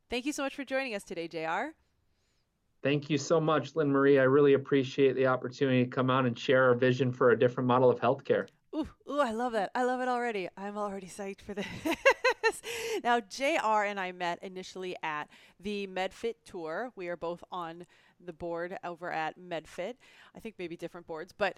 Thank you so much for joining us today, JR. Thank you so much, Lynn Marie. I really appreciate the opportunity to come on and share our vision for a different model of healthcare. Ooh, I love that. I love it already. I'm already psyched for this. Now, JR and I met initially at the MedFit tour. We are both on the board over at MedFit. I think maybe different boards, but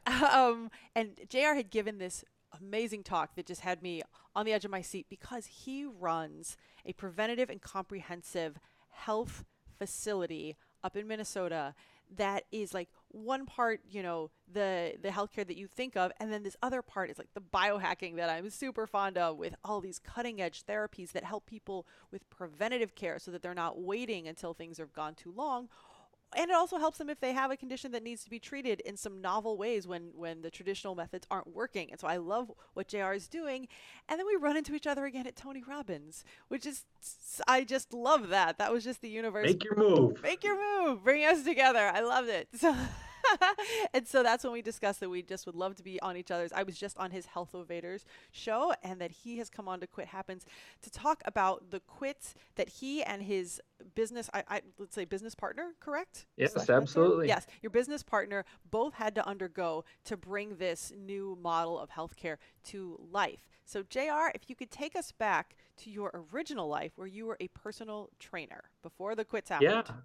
and JR had given this amazing talk that just had me on the edge of my seat because he runs a preventative and comprehensive health facility up in Minnesota that is like one part, the healthcare that you think of, and then this other part is like the biohacking that I'm super fond of with all these cutting edge therapies that help people with preventative care so that they're not waiting until things have gone too long. And it also helps them if they have a condition that needs to be treated in some novel ways when the traditional methods aren't working. And so I love what JR is doing. And then we run into each other again at Tony Robbins, which is, I just love that. That was just the universe. Make your move. Make your move, bring us together. I loved it. So and so that's when we discussed that we just would love to be on each other's. I was just on his Health Ovaders show, and that he has come on to Quit Happens to talk about the quits that he and his business, let's say business partner, correct? Yes, Slash mentor? absolutely. Yes, your business partner both had to undergo to bring this new model of healthcare to life. So, JR, if you could take us back to your original life where you were a personal trainer before the quits Yeah, happened.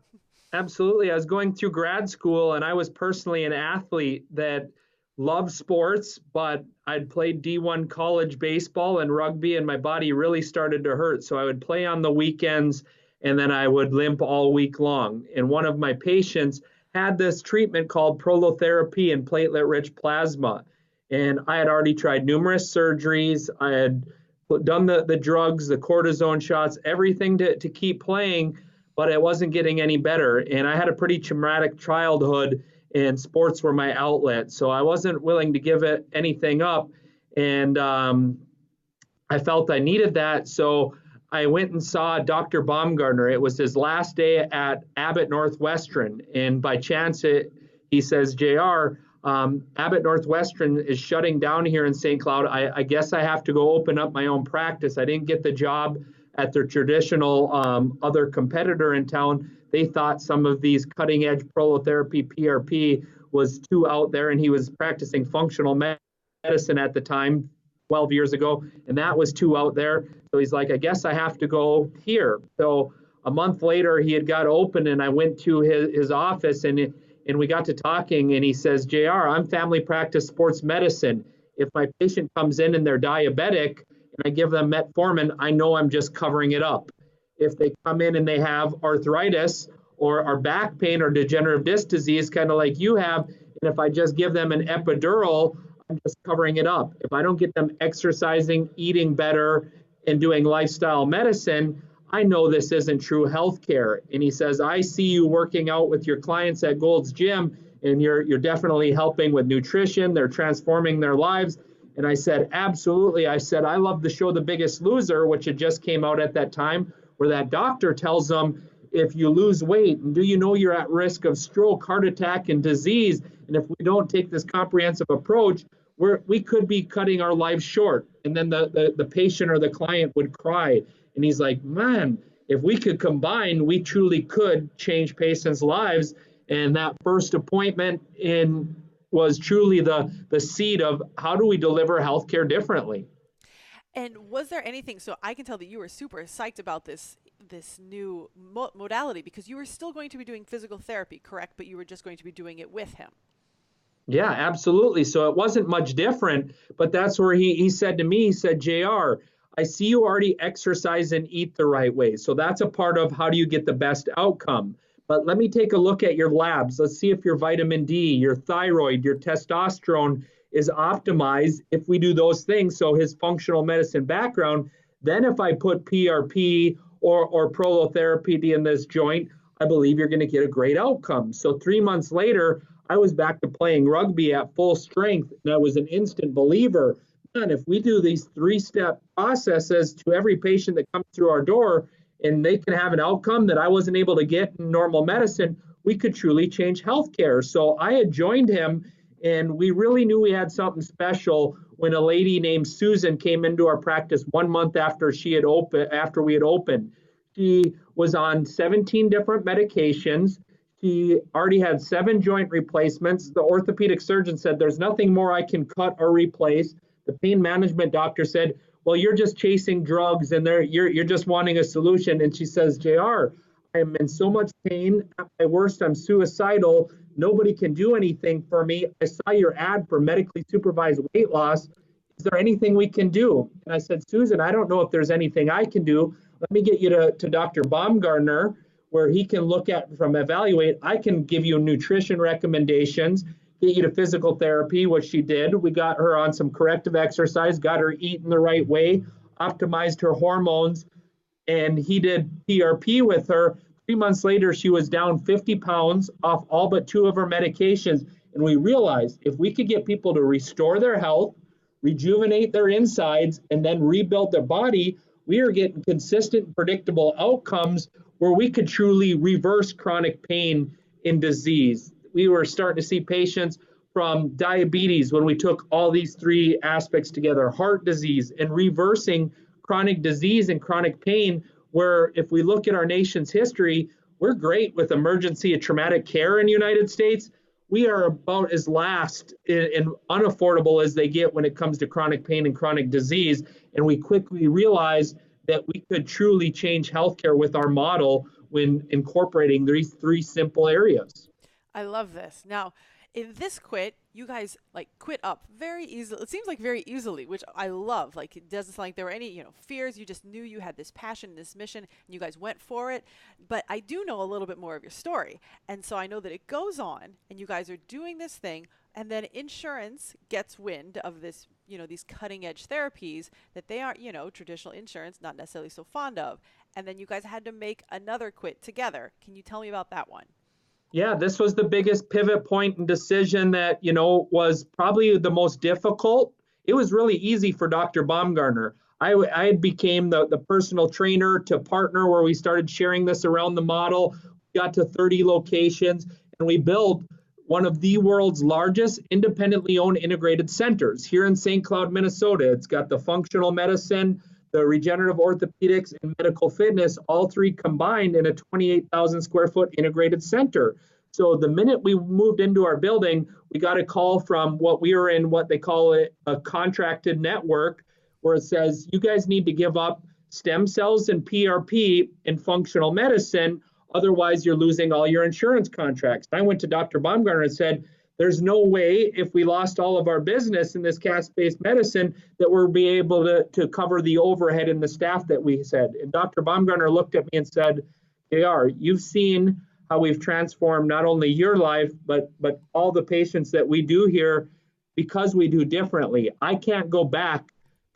absolutely. I was going through grad school and I was personally an athlete that loved sports, but I'd played D1 college baseball and rugby, and my body really started to hurt. So I would play on the weekends and then I would limp all week long. And one of my patients had this treatment called prolotherapy and platelet rich plasma. And I had already tried numerous surgeries. I had done the drugs, the cortisone shots, everything to keep playing, but it wasn't getting any better. And I had a pretty traumatic childhood, and sports were my outlet. So I wasn't willing to give it anything up. And I felt I needed that. So I went and saw Dr. Baumgartner. It was his last day at Abbott Northwestern. And by chance, he says, JR, Abbott Northwestern is shutting down here in St. Cloud. I guess I have to go open up my own practice. I didn't get the job at their traditional other competitor in town. They thought some of these cutting edge prolotherapy PRP was too out there, and he was practicing functional medicine at the time, 12 years ago, and that was too out there. So he's like, I guess I have to go here. So a month later, he had got open, and I went to his office, and we got to talking, and he says, JR, I'm family practice sports medicine. If my patient comes in and they're diabetic and I give them metformin, I know I'm just covering it up. If they come in and they have arthritis or back pain or degenerative disc disease, kind of like you have, and if I just give them an epidural, I'm just covering it up. If I don't get them exercising, eating better, and doing lifestyle medicine, I know this isn't true healthcare. And he says, I see you working out with your clients at Gold's Gym, and you're definitely helping with nutrition. They're transforming their lives. And I said, absolutely. I said, I love the show The Biggest Loser, which had just came out at that time, where that doctor tells them, if you lose weight, and do you know you're at risk of stroke, heart attack, and disease? And if we don't take this comprehensive approach, we could be cutting our lives short. And then the patient or the client would cry. And he's like, man, if we could combine, we truly could change patients' lives. And that first appointment was truly the seed of how do we deliver healthcare differently. And was there anything? So I can tell that you were super psyched about this new modality because you were still going to be doing physical therapy, correct? But you were just going to be doing it with him. Yeah, absolutely. So it wasn't much different, but that's where he said to me, he said, JR, I see you already exercise and eat the right way. So that's a part of how do you get the best outcome. But let me take a look at your labs. Let's see if your vitamin D, your thyroid, your testosterone is optimized if we do those things. So his functional medicine background, then if I put PRP or prolotherapy in this joint, I believe you're going to get a great outcome. So 3 months later, I was back to playing rugby at full strength, and I was an instant believer. Man, if we do these three-step processes to every patient that comes through our door, and they can have an outcome that I wasn't able to get in normal medicine, we could truly change healthcare. So I had joined him, and we really knew we had something special when a lady named Susan came into our practice 1 month after we had opened. She was on 17 different medications. She already had 7 joint replacements. The orthopedic surgeon said, there's nothing more I can cut or replace. The pain management doctor said, well, you're just chasing drugs and you're just wanting a solution. And she says, JR, I am in so much pain. At my worst, I'm suicidal. Nobody can do anything for me. I saw your ad for medically supervised weight loss. Is there anything we can do? And I said, Susan, I don't know if there's anything I can do. Let me get you to Dr. Baumgartner, where he can look at from evaluate. I can give you nutrition recommendations, get you to physical therapy, which she did. We got her on some corrective exercise, got her eating the right way, optimized her hormones, and he did PRP with her. 3 months later, she was down 50 pounds off all but 2 of her medications. And we realized if we could get people to restore their health, rejuvenate their insides, and then rebuild their body, we are getting consistent, predictable outcomes where we could truly reverse chronic pain and disease. We were starting to see patients from diabetes when we took all these 3 aspects together, heart disease, and reversing chronic disease and chronic pain, where if we look at our nation's history, we're great with emergency and traumatic care in the United States. We are about as last and unaffordable as they get when it comes to chronic pain and chronic disease. And we quickly realized that we could truly change healthcare with our model when incorporating these 3 simple areas. I love this. Now, in this quit, you guys like quit up very easily. It seems like very easily, which I love. Like it doesn't sound like there were any, fears. You just knew you had this passion, this mission, and you guys went for it. But I do know a little bit more of your story. And so I know that it goes on and you guys are doing this thing, and then insurance gets wind of this, these cutting edge therapies that they aren't, traditional insurance not necessarily so fond of. And then you guys had to make another quit together. Can you tell me about that one? Yeah, this was the biggest pivot point and decision that, was probably the most difficult. It was really easy for Dr. Baumgartner. I became the personal trainer to partner where we started sharing this around the model. We got to 30 locations and we built one of the world's largest independently owned integrated centers here in St. Cloud, Minnesota. It's got the functional medicine, the regenerative orthopedics, and medical fitness, all 3 combined in a 28,000 square foot integrated center. So the minute we moved into our building, we got a call from what they call it a contracted network, where it says, you guys need to give up stem cells and PRP in functional medicine, otherwise you're losing all your insurance contracts. I went to Dr. Baumgartner and said, there's no way if we lost all of our business in this cash-based medicine that we'll be able to cover the overhead and the staff that we said. And Dr. Baumgartner looked at me and said, JR, you've seen how we've transformed not only your life, but all the patients that we do here because we do differently. I can't go back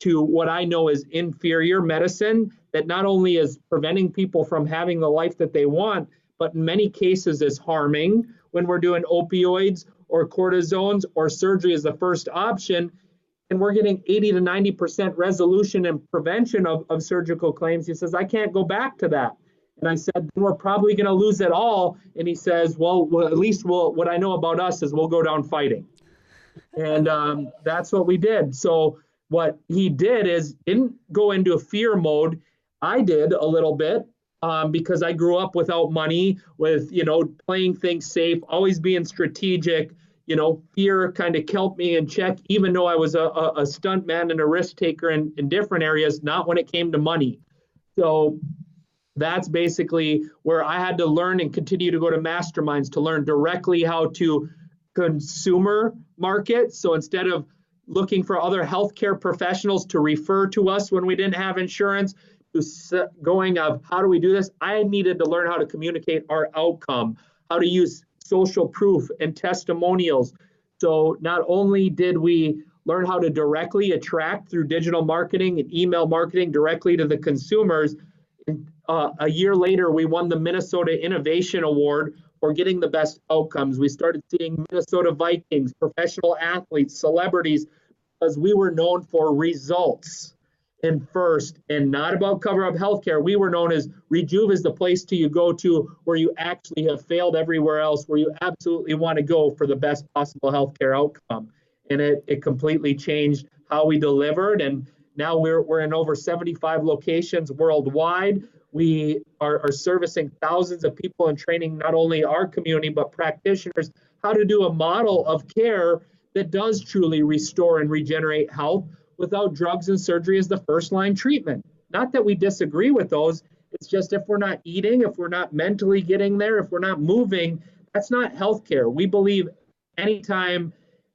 to what I know is inferior medicine that not only is preventing people from having the life that they want, but in many cases is harming when we're doing opioids or cortisones or surgery as the first option, and we're getting 80 to 90% resolution and prevention of surgical claims. He says, I can't go back to that. And I said, then we're probably going to lose it all. And he says, well, at least what I know about us is we'll go down fighting. And that's what we did. So what he did is didn't go into a fear mode. I did a little bit. Because I grew up without money, with, playing things safe, always being strategic, fear kind of kept me in check, even though I was a stunt man and a risk taker in different areas, not when it came to money. So that's basically where I had to learn and continue to go to masterminds to learn directly how to consumer market. So instead of looking for other healthcare professionals to refer to us when we didn't have insurance, going of how do we do this, I needed to learn how to communicate our outcome, how to use social proof and testimonials. So not only did we learn how to directly attract through digital marketing and email marketing directly to the consumers, a year later we won the Minnesota Innovation Award for getting the best outcomes. We started seeing Minnesota Vikings, professional athletes, celebrities, because we were known for results. And first, and not about cover-up healthcare, we were known as Rejuv is the place you go to where you actually have failed everywhere else, where you absolutely want to go for the best possible healthcare outcome. And it completely changed how we delivered. And now we're in over 75 locations worldwide. We are servicing thousands of people and training not only our community, but practitioners how to do a model of care that does truly restore and regenerate health without drugs and surgery as the first line treatment. Not that we disagree with those. It's just if we're not eating, if we're not mentally getting there, if we're not moving, that's not healthcare. We believe anytime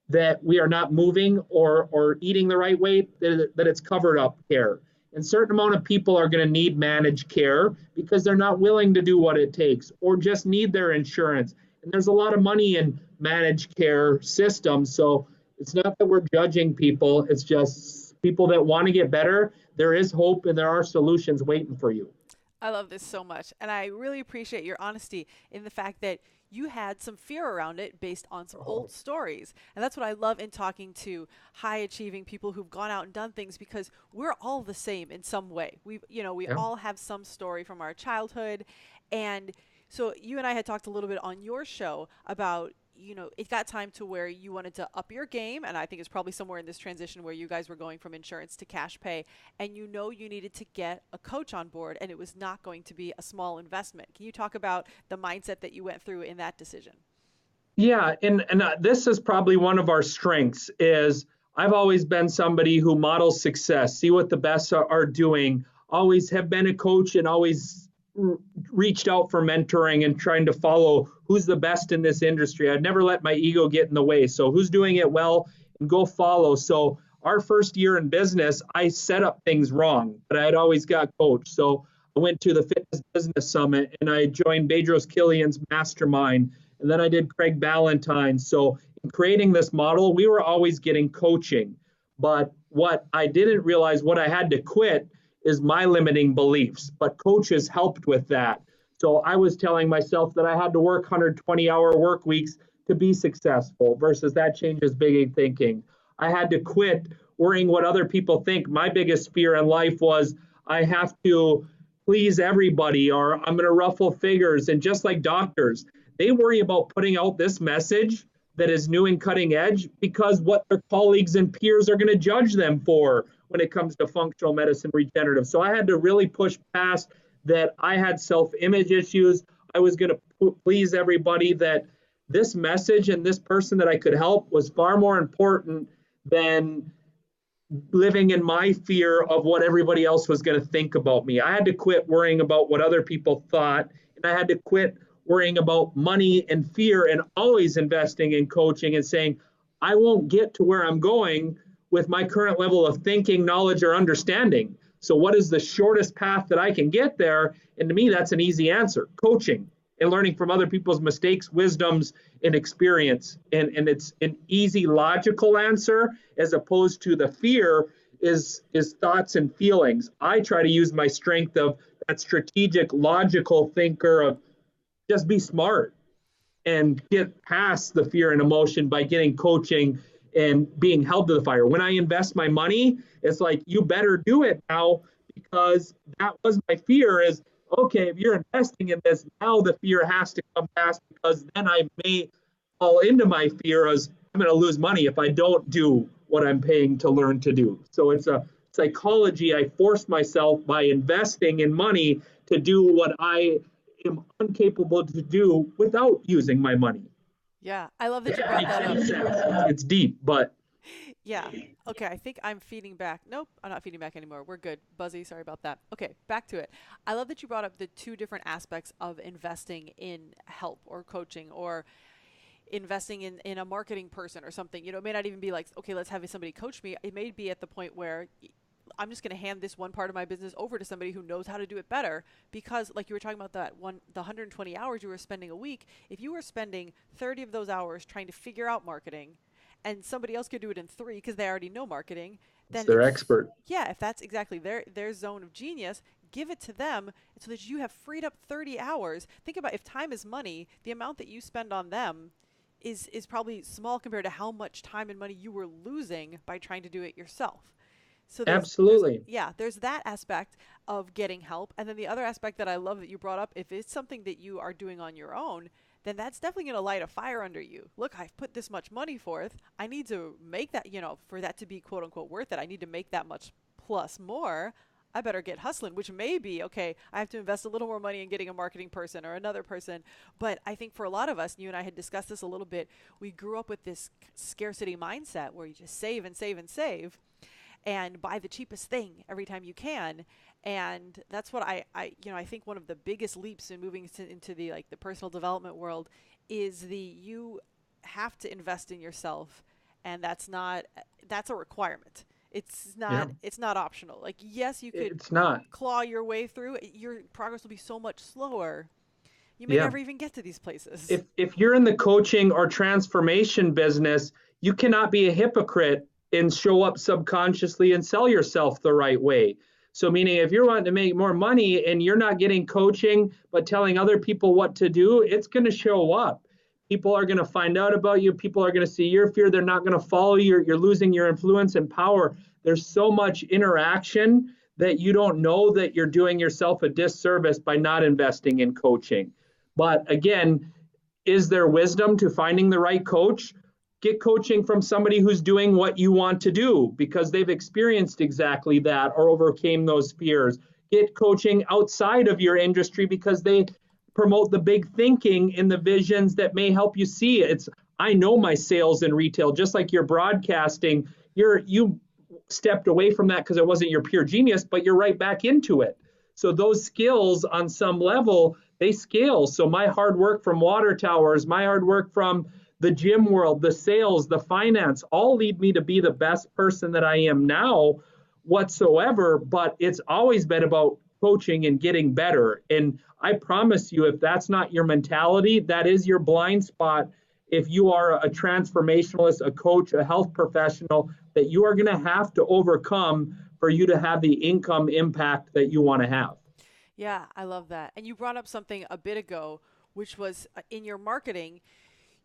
that we are not moving or eating the right way, that it's covered up care. And certain amount of people are going to need managed care because they're not willing to do what it takes or just need their insurance. And there's a lot of money in managed care systems. So it's not that we're judging people. It's just people that want to get better. There is hope and there are solutions waiting for you. I love this so much. And I really appreciate your honesty in the fact that you had some fear around it based on some old stories. And that's what I love in talking to high achieving people who've gone out and done things, because we're all the same in some way. We all have some story from our childhood. And so you and I had talked a little bit on your show about, it got time to where you wanted to up your game. And I think it's probably somewhere in this transition where you guys were going from insurance to cash pay. And you needed to get a coach on board, and it was not going to be a small investment. Can you talk about the mindset that you went through in that decision? Yeah, and this is probably one of our strengths is I've always been somebody who models success, see what the best are doing, always have been a coach and always reached out for mentoring and trying to follow who's the best in this industry. I'd never let my ego get in the way. So who's doing it well and go follow. So our first year in business, I set up things wrong, but I'd always got coached. So I went to the Fitness Business Summit and I joined Bedros Killian's mastermind. And then I did Craig Ballantyne's. So in creating this model, we were always getting coaching. But what I didn't realize, what I had to quit is my limiting beliefs. But coaches helped with that. So I was telling myself that I had to work 120-hour work weeks to be successful versus that changes big thinking. I had to quit worrying what other people think. My biggest fear in life was I have to please everybody or I'm going to ruffle figures. And just like doctors, they worry about putting out this message that is new and cutting edge because what their colleagues and peers are going to judge them for when it comes to functional medicine regenerative. So I had to really push past that. I had self-image issues. I was going to please everybody, that this message and this person that I could help was far more important than living in my fear of what everybody else was going to think about me. I had to quit worrying about what other people thought, and I had to quit worrying about money and fear and always investing in coaching and saying, I won't get to where I'm going with my current level of thinking, knowledge, or understanding. So what is the shortest path that I can get there? And to me, that's an easy answer: coaching and learning from other people's mistakes, wisdoms, and experience. And it's an easy, logical answer as opposed to the fear is thoughts and feelings. I try to use my strength of that strategic, logical thinker of just be smart and get past the fear and emotion by getting coaching and being held to the fire. When I invest my money, it's like, you better do it now, because that was my fear is, okay, if you're investing in this, now the fear has to come past, because then I may fall into my fear as I'm going to lose money if I don't do what I'm paying to learn to do. So it's a psychology. I forced myself by investing in money to do what I am incapable to do without using my money. Yeah, I love that you brought that up. It's deep, but Yeah. Okay, I think I'm feeding back. Nope, I'm not feeding back anymore. We're good. Buzzy, sorry about that. Okay, back to it. I love that you brought up the two different aspects of investing in help or coaching or investing in a marketing person or something. It may not even be like, okay, let's have somebody coach me. It may be at the point where I'm just going to hand this one part of my business over to somebody who knows how to do it better, because like you were talking about the 120 hours you were spending a week, if you were spending 30 of those hours trying to figure out marketing and somebody else could do it in 3 because they already know marketing, then they're expert. Yeah, if that's exactly their zone of genius, give it to them so that you have freed up 30 hours. Think about, if time is money, the amount that you spend on them is probably small compared to how much time and money you were losing by trying to do it yourself. So absolutely. There's that aspect of getting help. And then the other aspect that I love that you brought up, if it's something that you are doing on your own, then that's definitely going to light a fire under you. Look, I've put this much money forth. I need to make that, for that to be quote unquote worth it, I need to make that much plus more. I better get hustling, which may be, okay, I have to invest a little more money in getting a marketing person or another person. But I think for a lot of us, and you and I had discussed this a little bit, we grew up with this scarcity mindset where you just save and save and save and buy the cheapest thing every time you can. And that's what I think one of the biggest leaps in moving into the like the personal development world is you have to invest in yourself, and that's a requirement. It's not optional. Like, yes, you could It's not. claw your way through. Your progress will be so much slower. You may Yeah. never even get to these places. If you're in the coaching or transformation business, you cannot be a hypocrite and show up subconsciously and sell yourself the right way. So meaning if you're wanting to make more money and you're not getting coaching, but telling other people what to do, it's going to show up. People are going to find out about you. People are going to see your fear. They're not going to follow you. You're losing your influence and power. There's so much interaction that you don't know that you're doing yourself a disservice by not investing in coaching. But again, is there wisdom to finding the right coach? Get coaching from somebody who's doing what you want to do because they've experienced exactly that or overcame those fears. Get coaching outside of your industry because they promote the big thinking and the visions that may help you see it. I know my sales and retail, just like your broadcasting, you stepped away from that because it wasn't your pure genius, but you're right back into it. So those skills on some level, they scale. So my hard work from water towers, my hard work from the gym world, the sales, the finance, all lead me to be the best person that I am now whatsoever. But it's always been about coaching and getting better. And I promise you, if that's not your mentality, that is your blind spot. If you are a transformationalist, a coach, a health professional, that you are going to have to overcome for you to have the income impact that you want to have. Yeah, I love that. And you brought up something a bit ago, which was in your marketing,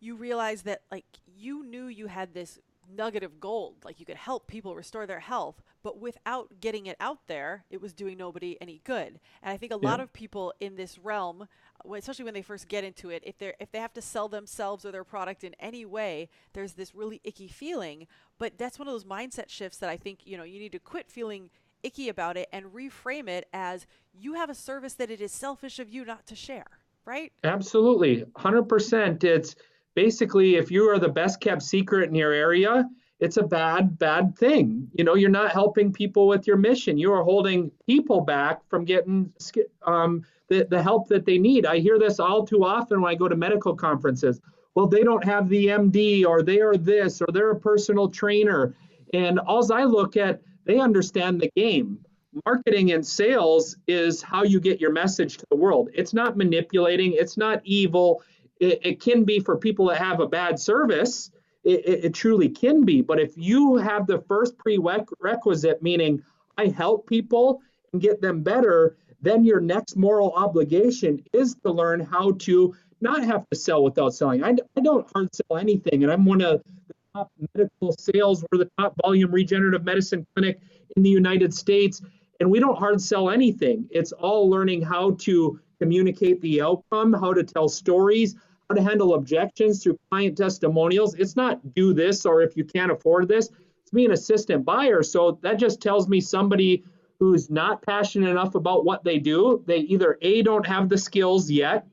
you realized that like you knew you had this nugget of gold, like you could help people restore their health, but without getting it out there, it was doing nobody any good. And I think a lot of people in this realm, especially when they first get into it, if they have to sell themselves or their product in any way, there's this really icky feeling. But that's one of those mindset shifts that I think, you need to quit feeling icky about it and reframe it as you have a service that it is selfish of you not to share, right? Absolutely. 100%. It's basically, if you are the best kept secret in your area, it's a bad thing. You're not helping people with your mission. You are holding people back from getting the help that they need. I hear this all too often when I go to medical conferences. Well, they don't have the MD, or they are this, or they're a personal trainer. And all I look at, they understand the game. Marketing and sales is how you get your message to the world. It's not manipulating. It's not evil. It can be for people that have a bad service. It truly can be. But if you have the first prerequisite, meaning I help people and get them better, then your next moral obligation is to learn how to not have to sell without selling. I don't hard sell anything. And I'm one of the top medical sales. We're the top volume regenerative medicine clinic in the United States. And we don't hard sell anything. It's all learning how to communicate the outcome, how to tell stories, how to handle objections through client testimonials. It's not do this or if you can't afford this. It's be an assistant buyer. So that just tells me somebody who's not passionate enough about what they do, they either A, don't have the skills yet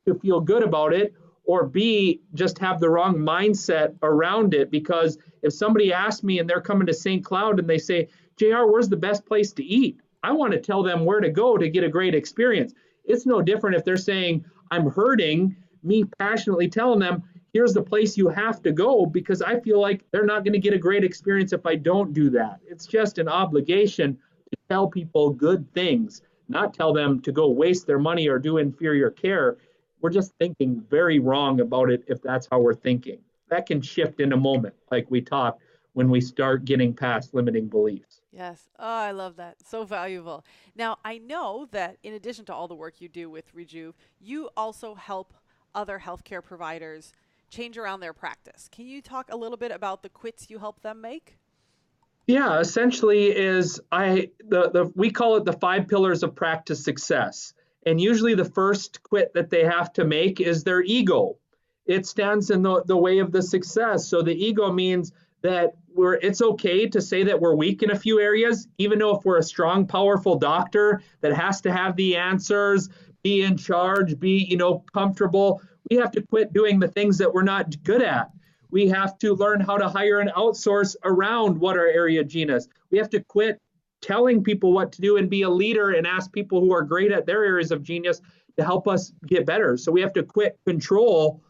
to feel good about it, or B, just have the wrong mindset around it. Because if somebody asks me and they're coming to St. Cloud and they say, JR, where's the best place to eat? I want to tell them where to go to get a great experience. It's no different if they're saying, I'm hurting, me passionately telling them, here's the place you have to go, because I feel like they're not going to get a great experience if I don't do that. It's just an obligation to tell people good things, not tell them to go waste their money or do inferior care. We're just thinking very wrong about it if that's how we're thinking. That can shift in a moment, like we talked, when we start getting past limiting beliefs. Yes. Oh, I love that. So valuable. Now, I know that in addition to all the work you do with Rejuv, you also help other healthcare providers change around their practice. Can you talk a little bit about the quits you help them make? Yeah, essentially we call it the 5 pillars of practice success. And usually the first quit that they have to make is their ego. It stands in the way of the success. So the ego means that it's okay to say that we're weak in a few areas, even though if we're a strong, powerful doctor that has to have the answers, be in charge, be, comfortable. We have to quit doing the things that we're not good at. We have to learn how to hire and outsource around what our area of genius. We have to quit telling people what to do and be a leader and ask people who are great at their areas of genius to help us get better. So we have to quit control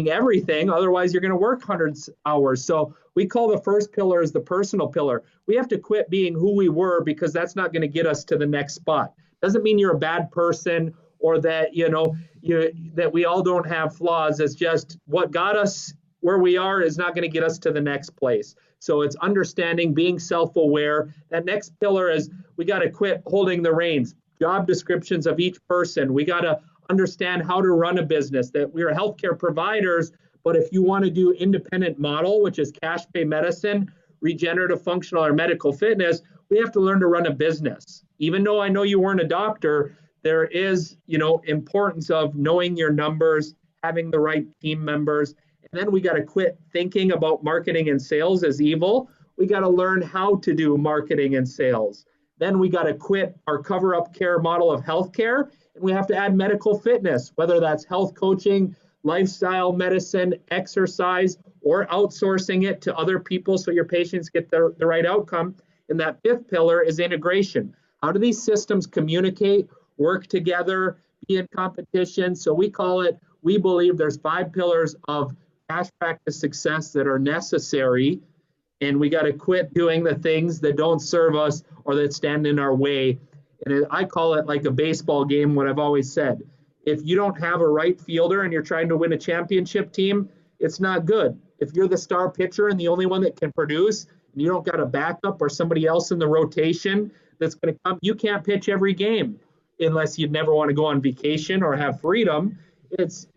everything. Otherwise, you're going to work hundreds of hours. So we call the first pillar is the personal pillar. We have to quit being who we were because that's not going to get us to the next spot. Doesn't mean you're a bad person or that, that we all don't have flaws. It's just what got us where we are is not going to get us to the next place. So it's understanding, being self-aware. That next pillar is we got to quit holding the reins. Job descriptions of each person. We got to understand how to run a business, that we're healthcare providers, but if you want to do independent model, which is cash pay medicine, regenerative functional or medical fitness, we have to learn to run a business. Even though I know you weren't a doctor, there is, importance of knowing your numbers, having the right team members. And then we got to quit thinking about marketing and sales as evil. We got to learn how to do marketing and sales. Then we got to quit our cover-up care model of healthcare, and we have to add medical fitness, whether that's health coaching, lifestyle medicine, exercise, or outsourcing it to other people so your patients get the right outcome. And that fifth pillar is integration. How do these systems communicate, work together, be in competition? So we believe there's 5 pillars of cash practice success that are necessary, and we got to quit doing the things that don't serve us or that stand in our way. And I call it like a baseball game, what I've always said. If you don't have a right fielder and you're trying to win a championship team, it's not good. If you're the star pitcher and the only one that can produce, and you don't got a backup or somebody else in the rotation that's going to come, you can't pitch every game unless you'd never want to go on vacation or have freedom.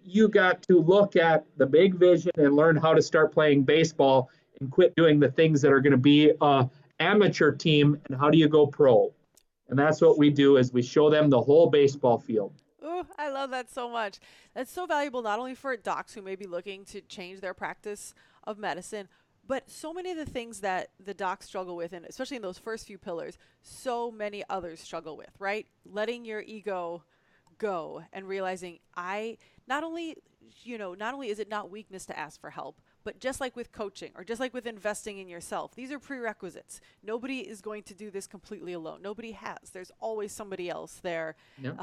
You got to look at the big vision and learn how to start playing baseball and quit doing the things that are going to be an amateur team, and how do you go pro? And that's what we do is we show them the whole baseball field. Ooh, I love that so much. That's so valuable not only for docs who may be looking to change their practice of medicine, but so many of the things that the docs struggle with, and especially in those first few pillars, so many others struggle with, right? Letting your ego go and realizing not only is it not weakness to ask for help, but just like with coaching or just like with investing in yourself, these are prerequisites. Nobody is going to do this completely alone. Nobody has. There's always somebody else there. Yep.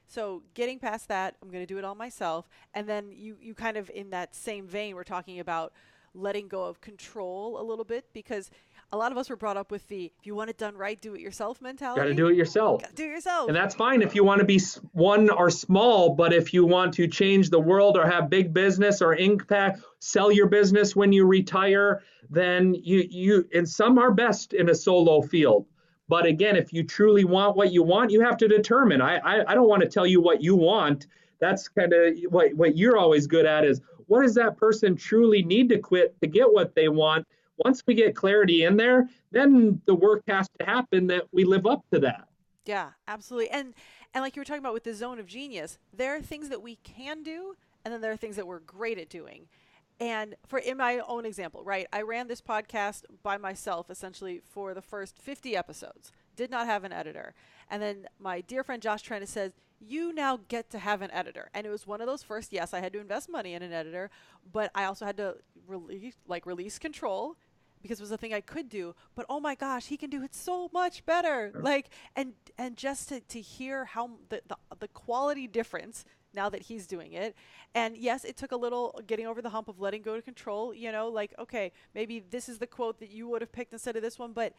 So getting past that, I'm going to do it all myself. And then you kind of in that same vein, we're talking about letting go of control a little bit, because a lot of us were brought up with the, if you want it done right, do it yourself mentality. Got to do it yourself. Got to do it yourself. And that's fine if you want to be one or small, but if you want to change the world or have big business or impact, sell your business when you retire, then you and some are best in a solo field. But again, if you truly want what you want, you have to determine. I don't want to tell you what you want. That's kind of what you're always good at is, what does that person truly need to quit to get what they want? Once we get clarity in there, then the work has to happen that we live up to that. Yeah, absolutely. And like you were talking about with the zone of genius, there are things that we can do, and then there are things that we're great at doing. And in my own example, right, I ran this podcast by myself essentially for the first 50 episodes, did not have an editor. And then my dear friend Josh Trent says, you now get to have an editor. And it was one of those first, yes, I had to invest money in an editor, but I also had to release control, because it was a thing I could do. But oh my gosh, he can do it so much better. Like, and just to hear how the quality difference now that he's doing it. And yes, it took a little getting over the hump of letting go to control, like, okay, maybe this is the quote that you would have picked instead of this one, but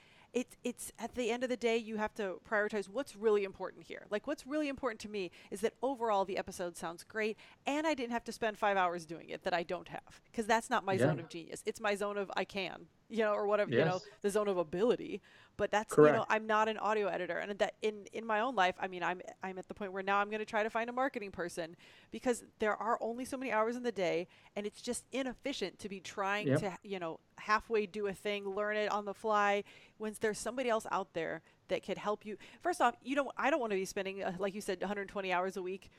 it's at the end of the day, you have to prioritize what's really important here. Like, what's really important to me is that overall the episode sounds great, and I didn't have to spend 5 hours doing it that I don't have, because that's not my zone of genius. It's my zone of I can, or whatever, the zone of ability. But that's, correct. I'm not an audio editor. And that in my own life, I mean, I'm at the point where now I'm going to try to find a marketing person, because there are only so many hours in the day, and it's just inefficient to be trying to, halfway do a thing, learn it on the fly, when there's somebody else out there that could help you. First off, I don't want to be spending, like you said, 120 hours a week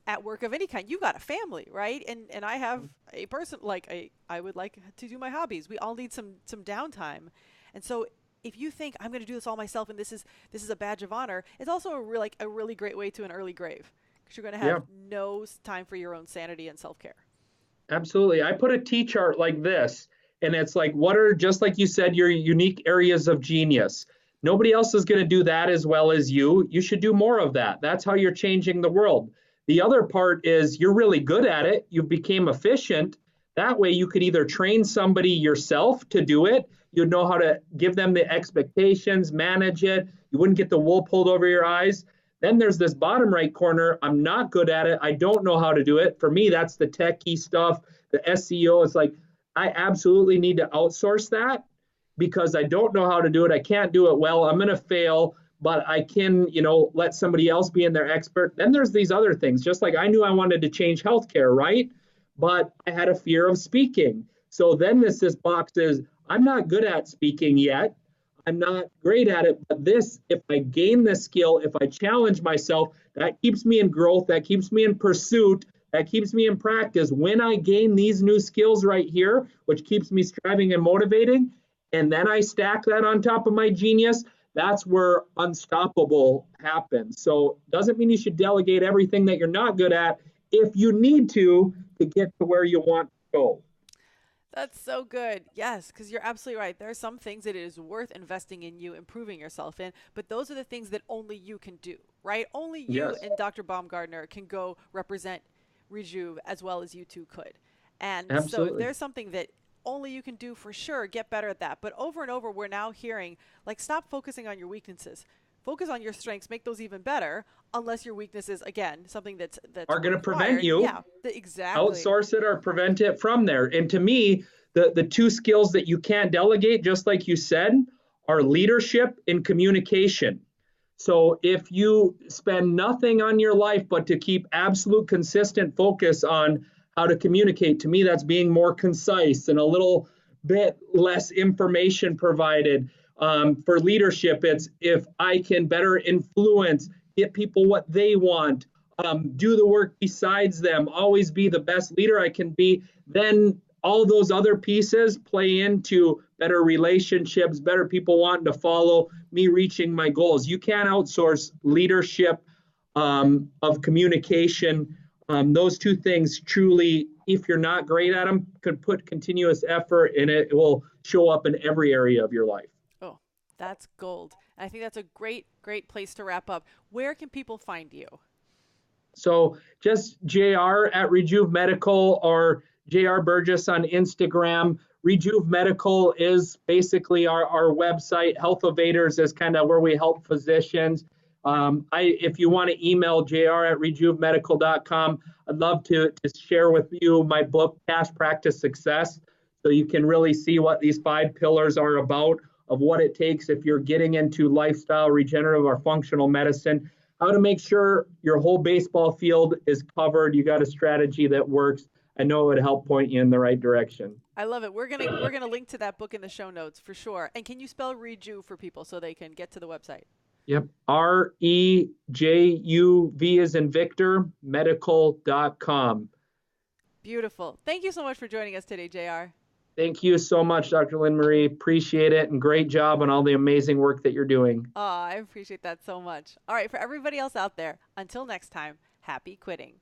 at work of any kind. You got a family, right? And I have a person like I would like to do my hobbies. We all need some downtime. And so if you think I'm going to do this all myself and this is a badge of honor, it's also a really great way to an early grave, because you're going to have no time for your own sanity and self-care. Absolutely. I put a T chart like this, and it's like, what are, just like you said, your unique areas of genius? Nobody else is going to do that as well as you. You should do more of that. That's how you're changing the world. The other part is you're really good at it. You became efficient. That way you could either train somebody yourself to do it. You'd know how to give them the expectations, manage it. You wouldn't get the wool pulled over your eyes. Then there's this bottom right corner. I'm not good at it. I don't know how to do it. For me, that's the techie stuff, the SEO. It's like, I absolutely need to outsource that because I don't know how to do it. I can't do it well. I'm going to fail, but I can, let somebody else be in their expert. Then there's these other things, just like I knew I wanted to change healthcare, right? But I had a fear of speaking. So then this box is, I'm not good at speaking yet. I'm not great at it, but if I gain this skill, if I challenge myself, that keeps me in growth, that keeps me in pursuit, that keeps me in practice. When I gain these new skills right here, which keeps me striving and motivating, and then I stack that on top of my genius, that's where unstoppable happens. So it doesn't mean you should delegate everything that you're not good at if you need to get to where you want to go. That's so good. Yes, because you're absolutely right. There are some things that it is worth investing in you, improving yourself in, but those are the things that only you can do, right? Only you and Dr. Baumgardner can go represent Rejuv as well as you two could. And so if there's something that only you can do, for sure, get better at that. But over and over, we're now hearing, like, stop focusing on your weaknesses. Focus on your strengths, make those even better, unless your weaknesses, again, something that's are going to prevent you. Yeah, exactly. Outsource it or prevent it from there. And to me, the two skills that you can't delegate, just like you said, are leadership and communication. So if you spend nothing on your life but to keep absolute consistent focus on how to communicate, to me, that's being more concise and a little bit less information provided. For leadership, it's if I can better influence, get people what they want, do the work besides them, always be the best leader I can be, then all those other pieces play into better relationships, better people wanting to follow me reaching my goals. You can't outsource leadership of communication. Those two things truly, if you're not great at them, could put continuous effort and it will show up in every area of your life. Oh, that's gold. I think that's a great place to wrap up. Where can people find you? So just JR at Rejuv Medical or JR Burgess on Instagram. Rejuv Medical is basically our website. Health Evaders is kind of where we help physicians. If you want to email JR at rejuvmedical.com, I'd love to share with you my book, Cash Practice Success, so you can really see what these 5 pillars are about, of what it takes if you're getting into lifestyle, regenerative, or functional medicine, how to make sure your whole baseball field is covered. You got a strategy that works. I know it would help point you in the right direction. I love it. We're gonna link to that book in the show notes for sure. And can you spell Rejuv for people so they can get to the website? Yep. REJUV as in Victor, medical.com. Beautiful. Thank you so much for joining us today, JR. Thank you so much, Dr. Lynn Marie. Appreciate it, and great job on all the amazing work that you're doing. Oh, I appreciate that so much. All right, for everybody else out there, until next time, happy quitting.